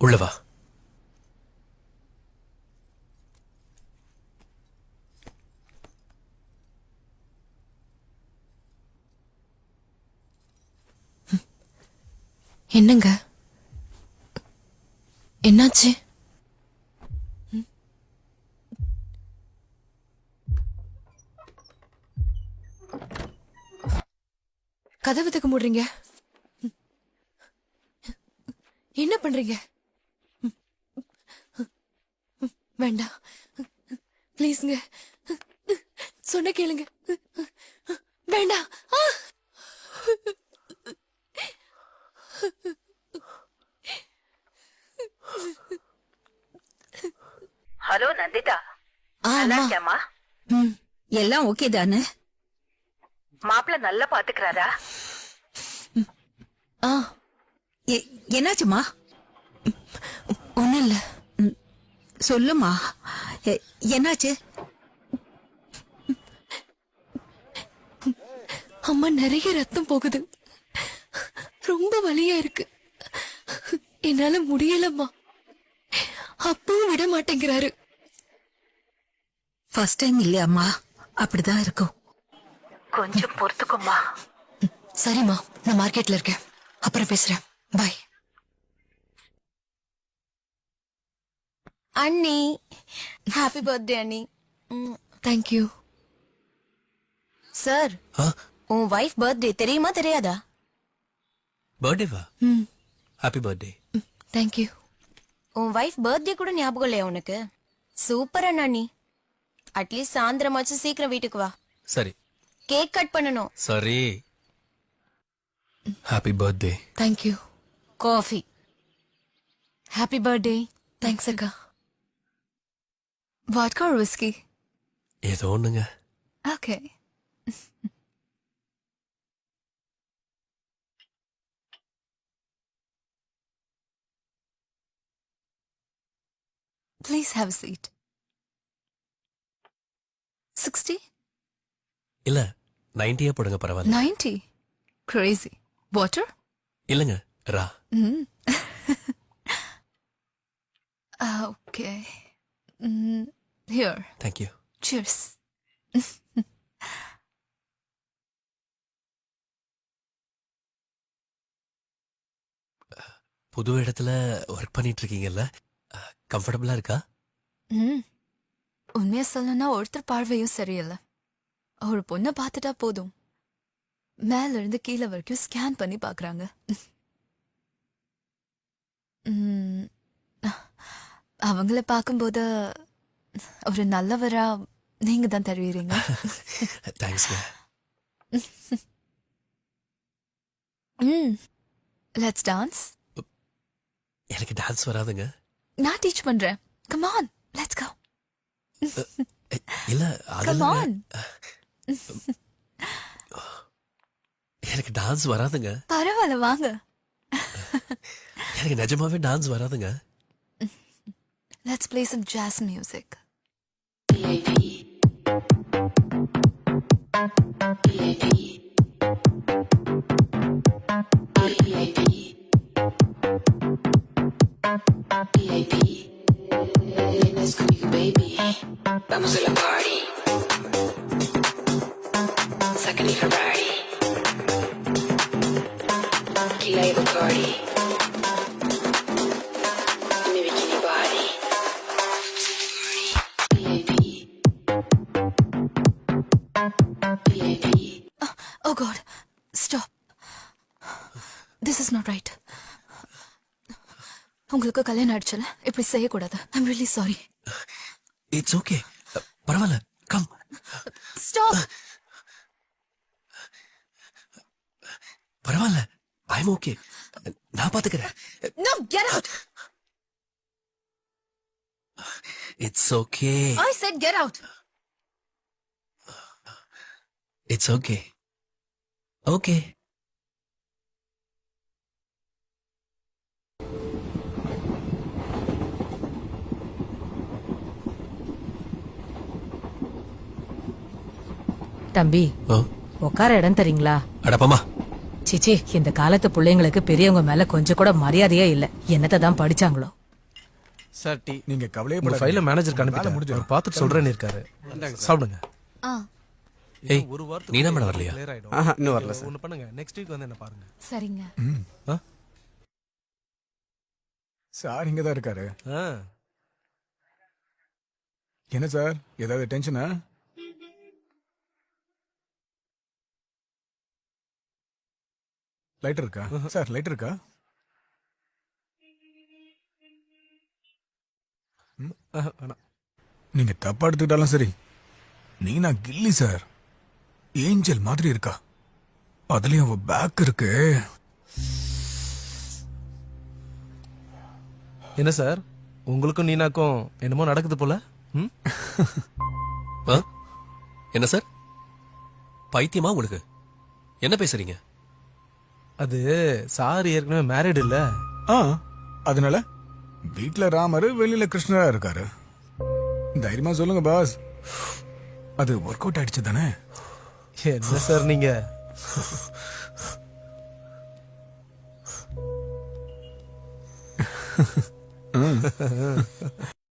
உள்ள வா. என்னங்க என்னாச்சு? கதவுக்கு மூடுறீங்க? என்ன பண்றீங்க? வேண்டாம் ப்ளீஸ்ங்க, சொன்ன கேளுங்க. வேண்டாம். ஹலோ நந்திதா, நல்லா இருக்கியாமா? எல்லாம் ஓகே தானே? மாப்பிள்ள நல்லா பாத்துக்கிறாரா? என்னாச்சுமா? ஒண்ணும் இல்ல. சொல்லுமா, என்னாச்சு? அம்மா, நிறைய ரத்தம் போகுது. ரொம்ப வலியா இருக்கு. என்னால முடியலம்மா. அப்பவும் விட மாட்டேங்கிறாரு. ஃபர்ஸ்ட் டைம் இல்லையாம்மா, அப்படிதான் இருக்கும். கொஞ்சம் பொறுத்துக்குமா. சரிம்மா, நான் மார்க்கெட்ல இருக்கேன், அப்புறம் பேசுறேன். பாய். அண்ணி, ஹாப்பி பர்த்டே அண்ணி. தேங்க்யூ. சார், உன் வைஃப் பர்த்டே தெரியுமா தெரியாதா? பர்த்டேவா? Happy birthday. தேங்க்யூ. உன் வைஃப் பர்த்டே கூட ஞாபகம் இல்லையா உனக்கு? சூப்பர் அண்ணா நீ. அட்லீஸ்ட் சாயந்தரமாச்சும் சீக்கிரம் வீட்டுக்கு வா. சரி. கேக் கட் பண்ணணும். சரி. Happy birthday. Thank you. Coffee. Happy birthday. Thanks அக்கா. வாட்கா ஒரு விஸ்கி? ஏதோ ஒண்ணுங்க. Okay. Please have a seat. 60? இல்ல 90 போடுங்க, பரவாயில்ல. 90? Crazy. Water? இல்லங்க, ரா. Okay. Here. Thank you. Cheers. புது இடத்துல ஒர்க் பண்ணிட்டு இருக்கீங்கல்ல, கம்ஃபர்டபுளா இருக்கா? உண்மையா சொல்லணும்னா ஒருத்தர் பார்வையும் சரியில்லை. ஒரு பொண்ணை பார்த்துட்டா போதும், மேல இருந்து கீழே வரைக்கும் ஸ்கேன் பண்ணி பாக்குறாங்க. அவங்கள பார்க்கும்போது ஒரு நல்லவரா நீங்க தான் தெரியுறீங்க. தேங்க்ஸ்ங்க. Let's dance. எனக்கு டான்ஸ் வராதுங்க. நான் டீச் பண்றேன். Come on, let's go. இல்ல கம் ஆன். எனக்கு டான்ஸ் வராதுங்க. பரவாயில்ல, வாங்க. எனக்கு நிஜமாவே டான்ஸ் வராதுங்க. Let's play some jazz music. Vamos a la party. Saca ni Ferrari. Tequila y Bacardi. Mi bikini body. VIP. Oh God, stop. This is not right. உங்களுக்கு கல்யாணம் ஆயிடுச்சுல, இப்படி செய்யக்கூடாது. I'm really sorry. It's okay, பரவாயில்ல. Come. Stop. பரவாயில்ல, I'm okay. நான் பாத்துக்கிறேன். No, get out. It's okay. I said get out. It's okay. Okay. தம்பி, ஓ, உட்கார இடம் தரீங்களா? அடப்பமா. சிச்சி இந்த காலத்து பிள்ளைங்களுக்கு பெரியவங்க மேல கொஞ்சம் கூட மரியாதையே இல்ல. என்னத்தை தான் படிச்சாங்களோ. சார் டீ நீங்க கவலையே உங்க ஃபைல மேனேஜருக்கு அனுப்பிட்டேன். முடிஞ்சு அவர் பார்த்துட்டு சொல்றேன்னு இருக்காரு. சாப்பிடுங்க. ஆ ஏய் ஒரு வாரத்துக்கு நீனா மேடம் வரலையா? clear ஆயிடும். ஆஹா, இன்னும் வரல சார். ஒன்னு பண்ணுங்க, நெக்ஸ்ட் வீக் வந்து என்ன பாருங்க. சரிங்க. ஆ? சார் இங்க தான் இருக்காரு. ஆ. என்ன சார் ஏதாவது டென்ஷனா? லைட் இருக்கா சார்? லைட் இருக்கா? வேணாம். நீங்க தப்பா எடுத்துக்கிட்டாலும் சரி, நீனா கில்லி சார். ஏஞ்சல் மாதிரி இருக்கா. அதுலயும் அவ பேக் இருக்கு. என்ன சார் உங்களுக்கும் நீனாக்கும் என்னமோ நடக்குது போல? ம்? ஆ? என்ன சார் பைத்தியமா உங்களுக்கு? என்ன பேசுறீங்க? அது சார் ஏற்கனவே மேரிட் இல்ல. ஆ, அதனால வீட்ல ராமர் வெளியில கிருஷ்ணரா இருக்காரு. தைரியமா சொல்லுங்க பாஸ், அது ஒர்க் அவுட் ஆயிடுச்சு தானே? என்ன சார் நீங்க?